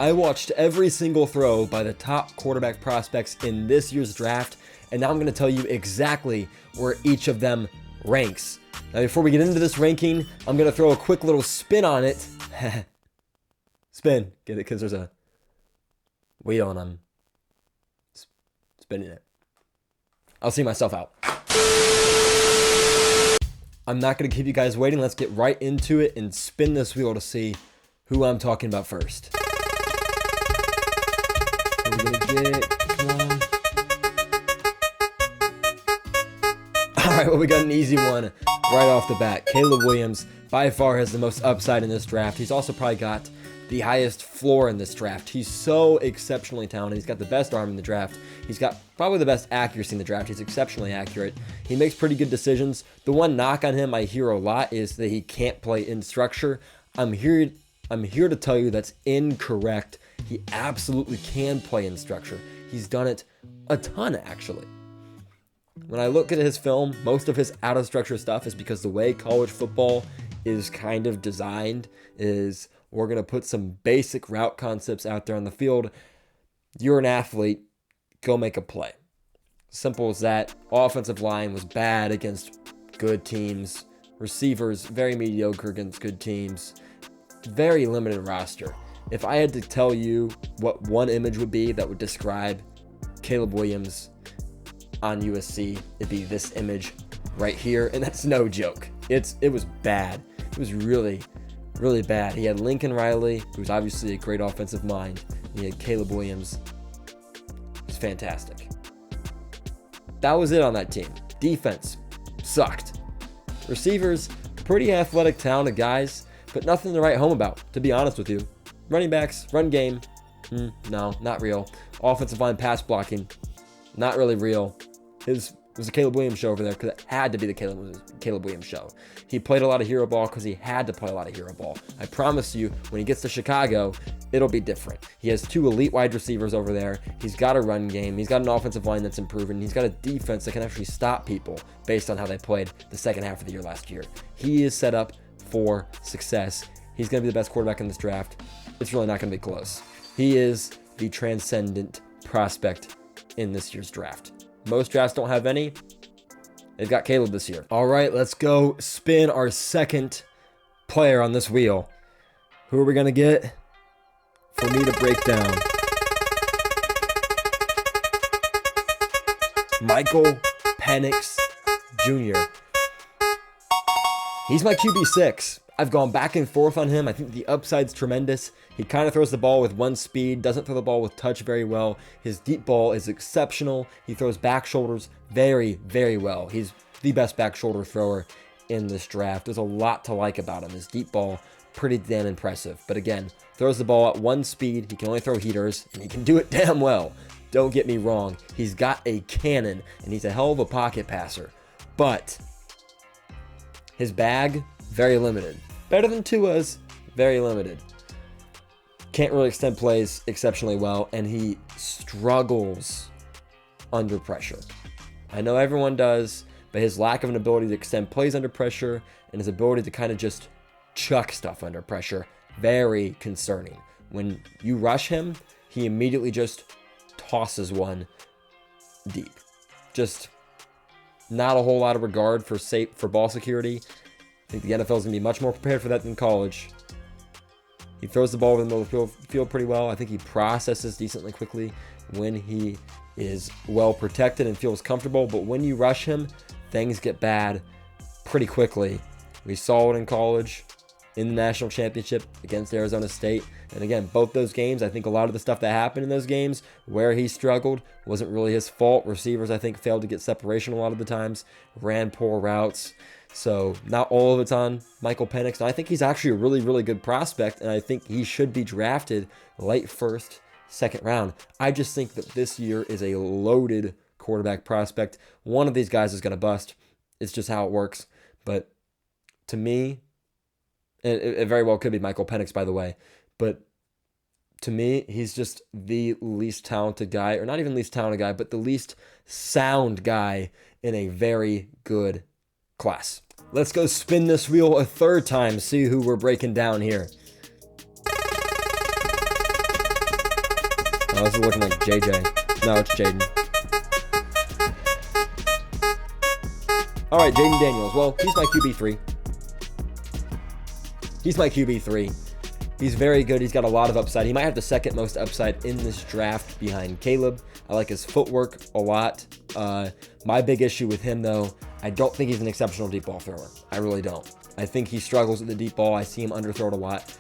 I watched every single throw by the top quarterback prospects in this year's draft, and now I'm going to tell you exactly where each of them ranks. Now, before we get into this ranking, I'm going to throw a quick little spin on it. Spin. Get it? Because there's a wheel and I'm spinning it. I'll see myself out. I'm not going to keep you guys waiting. Let's get right into it and spin this wheel to see who I'm talking about first. What are we going to get? Come on. All right, well, we got an easy one right off the bat. Caleb Williams by far has the most upside in this draft. He's also probably got the highest floor in this draft. He's so exceptionally talented. He's got the best arm in the draft. He's got probably the best accuracy in the draft. He's exceptionally accurate. He makes pretty good decisions. The one knock on him I hear a lot is that he can't play in structure. I'm here to tell you that's incorrect. He absolutely can play in structure. He's done it a ton, actually. When I look at his film, most of his out of structure stuff is because the way college football is kind of designed is we're going to put some basic route concepts out there on the field. You're an athlete, go make a play. Simple as that. Offensive line was bad against good teams. Receivers, very mediocre against good teams. Very limited roster. If I had to tell you what one image would be that would describe Caleb Williams on USC, it'd be this image right here, and that's no joke. It was bad. It was really bad. He had Lincoln Riley, who's obviously a great offensive mind. He had Caleb Williams. It's fantastic. That was it on that team. Defense sucked. Receivers, pretty athletic, talented guys, but nothing to write home about, to be honest with you. Running backs, run game, no, not real. Offensive line pass blocking, not really real. It was a Caleb Williams show over there because it had to be the Caleb Williams show. He played a lot of hero ball because he had to play a lot of hero ball. I promise you, when he gets to Chicago, it'll be different. He has two elite wide receivers over there. He's got a run game. He's got an offensive line that's improving. He's got a defense that can actually stop people based on how they played the second half of the year last year. He is set up for success. He's going to be the best quarterback in this draft. It's really not going to be close. He is the transcendent prospect in this year's draft. Most drafts don't have any. They've got Caleb this year. All right, let's go spin our second player on this wheel. Who are we going to get for me to break down? Michael Penix Jr. He's my QB6. I've gone back and forth on him. I think the upside's tremendous. He kind of throws the ball with one speed, doesn't throw the ball with touch very well. His deep ball is exceptional. He throws back shoulders very, very well. He's the best back shoulder thrower in this draft. There's a lot to like about him. His deep ball, pretty damn impressive. But again, throws the ball at one speed. He can only throw heaters, and he can do it damn well. Don't get me wrong. He's got a cannon, and he's a hell of a pocket passer. But his bag, very limited. Better than Tua's, very limited. Can't really extend plays exceptionally well, and he struggles under pressure. I know everyone does, but his lack of an ability to extend plays under pressure and his ability to kind of just chuck stuff under pressure, very concerning. When you rush him, he immediately just tosses one deep. Just not a whole lot of regard for ball security. I think the NFL is going to be much more prepared for that than college. He throws the ball over the middle of the field pretty well. I think he processes decently quickly when he is well protected and feels comfortable. But when you rush him, things get bad pretty quickly. We saw it in college, in the national championship against Arizona State. And again, both those games, I think a lot of the stuff that happened in those games where he struggled wasn't really his fault. Receivers, I think, failed to get separation a lot of the times, ran poor routes. So not all of it's on Michael Penix. And I think he's actually a really, really good prospect, and I think he should be drafted late first, second round. I just think that this year is a loaded quarterback prospect. One of these guys is going to bust. It's just how it works. But to me, it very well could be Michael Penix, by the way. But to me, he's just the least talented guy, or not even least talented guy, but the least sound guy in a very good class. Let's go spin this wheel a third time, see who we're breaking down here. Oh, this is looking like JJ. No, it's Jaden. All right, Jaden Daniels. Well, he's my QB3. He's my QB3. He's very good. He's got a lot of upside. He might have the second most upside in this draft behind Caleb. I like his footwork a lot. My big issue with him, though, I don't think he's an exceptional deep ball thrower. I really don't. I think he struggles with the deep ball. I see him underthrow it a lot.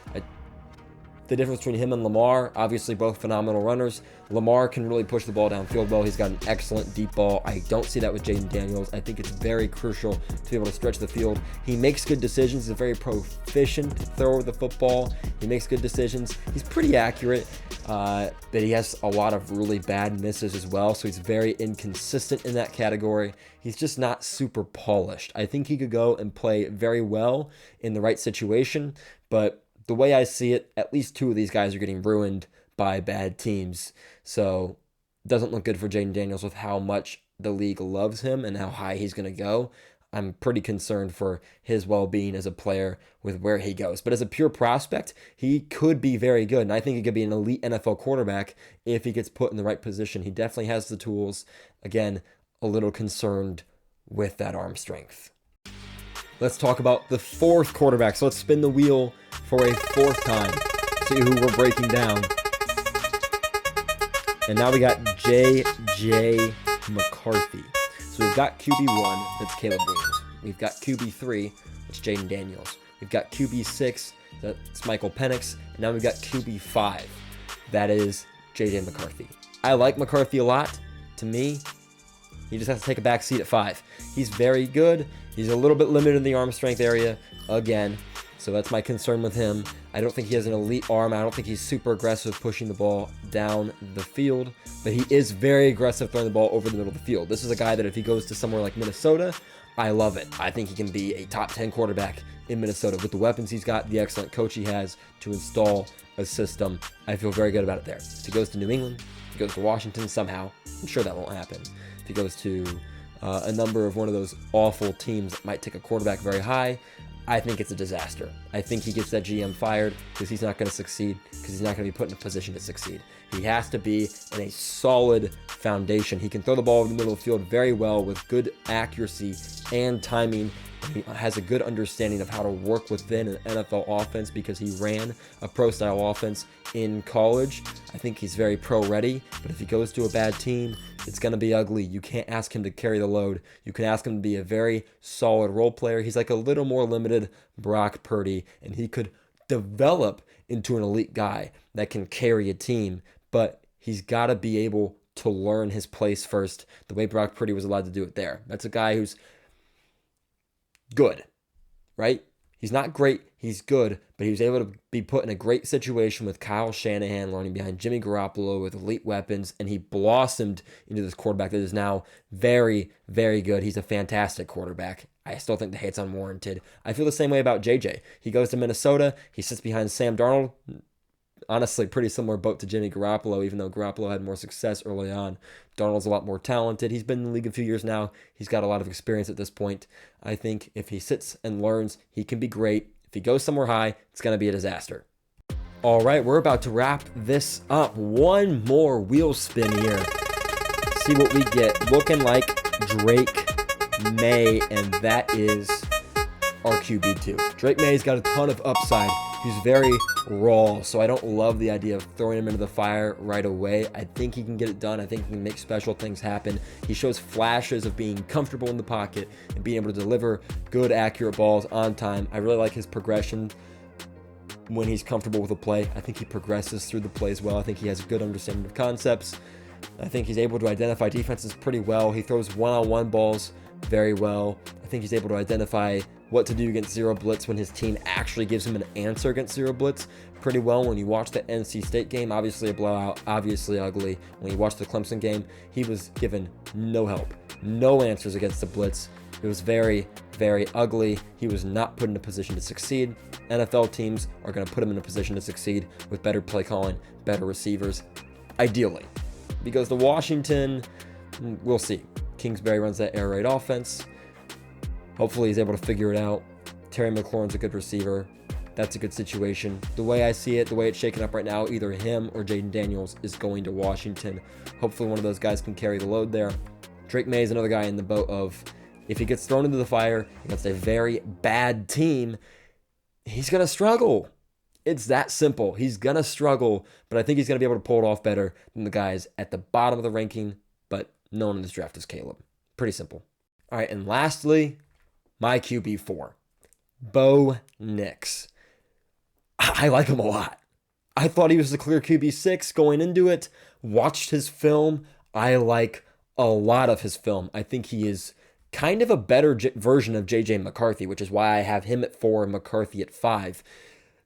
The difference between him and Lamar, obviously both phenomenal runners. Lamar can really push the ball downfield well. He's got an excellent deep ball. I don't see that with Jaden Daniels. I think it's very crucial to be able to stretch the field. He makes good decisions. He's a very proficient thrower of the football. He makes good decisions. He's pretty accurate, but he has a lot of really bad misses as well. So he's very inconsistent in that category. He's just not super polished. I think he could go and play very well in the right situation, but the way I see it, at least two of these guys are getting ruined by bad teams. So it doesn't look good for Jaden Daniels with how much the league loves him and how high he's going to go. I'm pretty concerned for his well-being as a player with where he goes. But as a pure prospect, he could be very good. And I think he could be an elite NFL quarterback if he gets put in the right position. He definitely has the tools. Again, a little concerned with that arm strength. Let's talk about the fourth quarterback. So let's spin the wheel for a fourth time. See who we're breaking down. And now we got J.J. McCarthy. So we've got QB1, that's Caleb Williams. We've got QB3, that's Jaden Daniels. We've got QB6, that's Michael Penix. And now we've got QB5, that is J.J. McCarthy. I like McCarthy a lot. To me, he just has to take a back seat at 5. He's very good. He's a little bit limited in the arm strength area, again. So that's my concern with him. I don't think he has an elite arm. I don't think he's super aggressive pushing the ball down the field, but he is very aggressive throwing the ball over the middle of the field. This is a guy that if he goes to somewhere like Minnesota, I love it. I think he can be a top 10 quarterback in Minnesota with the weapons he's got, the excellent coach he has to install a system. I feel very good about it there. If he goes to New England, if he goes to Washington somehow, I'm sure that won't happen. If he goes to a number of one of those awful teams that might take a quarterback very high, I think it's a disaster. I think he gets that GM fired because he's not going to succeed, because he's not going to be put in a position to succeed. He has to be in a solid foundation. He can throw the ball over the middle of the field very well with good accuracy and timing. He has a good understanding of how to work within an NFL offense because he ran a pro-style offense in college. I think he's very pro-ready, but if he goes to a bad team, it's going to be ugly. You can't ask him to carry the load. You can ask him to be a very solid role player. He's like a little more limited Brock Purdy, and he could develop into an elite guy that can carry a team, but he's got to be able to learn his place first, the way Brock Purdy was allowed to do it there. That's a guy who's good, right? He's not great, he's good, but he was able to be put in a great situation with Kyle Shanahan, learning behind Jimmy Garoppolo with elite weapons, and he blossomed into this quarterback that is now very, very good. He's a fantastic quarterback. I still think the hate's unwarranted. I feel the same way about JJ. He goes to Minnesota, he sits behind Sam Darnold. Honestly, pretty similar boat to Jimmy Garoppolo, even though Garoppolo had more success early on. Darnold's a lot more talented. He's been in the league a few years now. He's got a lot of experience at this point. I think if he sits and learns, he can be great. If he goes somewhere high, it's going to be a disaster. All right, we're about to wrap this up. One more wheel spin here. See what we get. Looking like Drake Maye, and that is our QB2. Drake Maye's got a ton of upside. He's very raw, so I don't love the idea of throwing him into the fire right away. I think he can get it done. I think he can make special things happen. He shows flashes of being comfortable in the pocket and being able to deliver good, accurate balls on time. I really like his progression when he's comfortable with a play. I think he progresses through the plays well. I think he has a good understanding of concepts. I think he's able to identify defenses pretty well. He throws one-on-one balls very well. I think he's able to identify what to do against zero blitz when his team actually gives him an answer against zero blitz pretty well. When you watch the NC State game, obviously a blowout, obviously ugly. When you watch the Clemson game, he was given no help, no answers against the blitz. It was very, very ugly. He was not put in a position to succeed. NFL teams are going to put him in a position to succeed with better play calling, better receivers, ideally. If he goes to Washington, we'll see. Kingsbury runs that air raid offense. Hopefully he's able to figure it out. Terry McLaurin's a good receiver. that's a good situation. The way I see it, the way it's shaken up right now, either him or Jayden Daniels is going to Washington. Hopefully one of those guys can carry the load there. Drake Maye is another guy in the boat of, if he gets thrown into the fire against a very bad team, he's going to struggle. It's that simple. He's going to struggle, but I think he's going to be able to pull it off better than the guys at the bottom of the ranking, but no one in this draft is Caleb. Pretty simple. All right, and lastly, my QB4, Bo Nix. I like him a lot. I thought he was the clear QB6 going into it. Watched his film. I like a lot of his film. I think he is kind of a better version of J.J. McCarthy, which is why I have him at 4 and McCarthy at 5.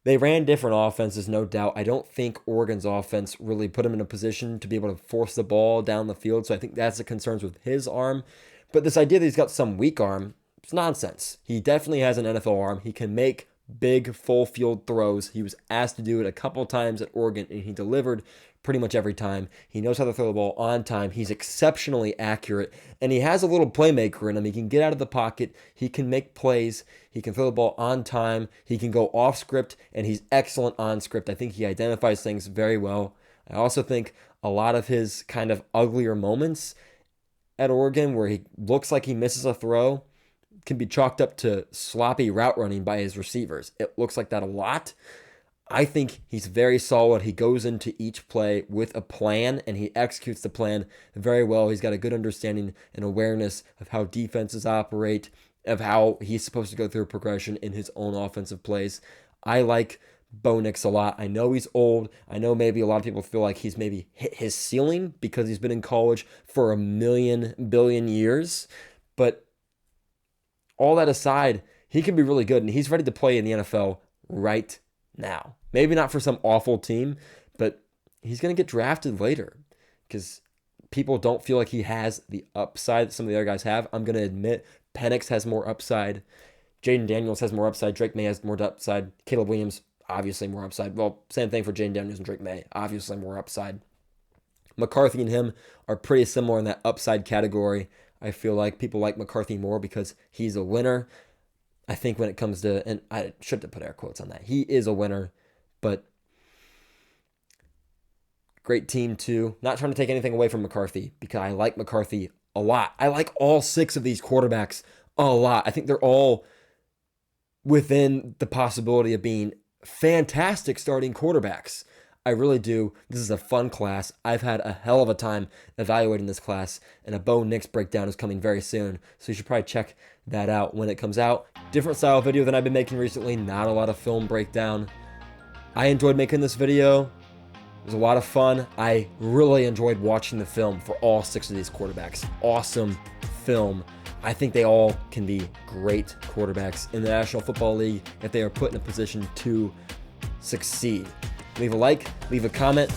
They ran different offenses, no doubt. I don't think Oregon's offense really put him in a position to be able to force the ball down the field, so I think that's the concerns with his arm. But this idea that he's got some weak arm, it's nonsense. He definitely has an NFL arm. He can make big full field throws. He was asked to do it a couple times at Oregon, and he delivered pretty much every time. He knows how to throw the ball on time. He's exceptionally accurate, and he has a little playmaker in him. He can get out of the pocket. He can make plays. He can throw the ball on time. He can go off script, and he's excellent on script. I think he identifies things very well. I also think a lot of his kind of uglier moments at Oregon, where he looks like he misses a throw, can be chalked up to sloppy route running by his receivers. It looks like that a lot. I think he's very solid. He goes into each play with a plan, and he executes the plan very well. He's got a good understanding and awareness of how defenses operate, of how he's supposed to go through progression in his own offensive plays. I like Bo Nix a lot. I know he's old. I know maybe a lot of people feel like he's maybe hit his ceiling because he's been in college for a billion years. But all that aside, he can be really good, and he's ready to play in the NFL right now. Maybe not for some awful team, but he's going to get drafted later because people don't feel like he has the upside that some of the other guys have. I'm going to admit Penix has more upside. Jayden Daniels has more upside. Drake Maye has more upside. Caleb Williams, obviously more upside. Well, same thing for Jayden Daniels and Drake Maye. Obviously more upside. McCarthy and him are pretty similar in that upside category. I feel like people like McCarthy more because he's a winner. I think when it comes to, and I should have put air quotes on that, he is a winner, but great team too. Not trying to take anything away from McCarthy because I like McCarthy a lot. I like all 6 of these quarterbacks a lot. I think they're all within the possibility of being fantastic starting quarterbacks. I really do. This is a fun class. I've had a hell of a time evaluating this class, and a Bo Nix breakdown is coming very soon, so you should probably check that out when it comes out. Different style video than I've been making recently, not a lot of film breakdown. I enjoyed making this video. It was a lot of fun. I really enjoyed watching the film for all 6 of these quarterbacks. Awesome film. I think they all can be great quarterbacks in the National Football League if they are put in a position to succeed. Leave a like, leave a comment.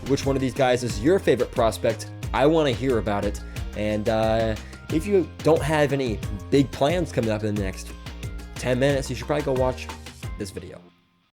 Which one of these guys is your favorite prospect? I want to hear about it. And if you don't have any big plans coming up in the next 10 minutes, you should probably go watch this video.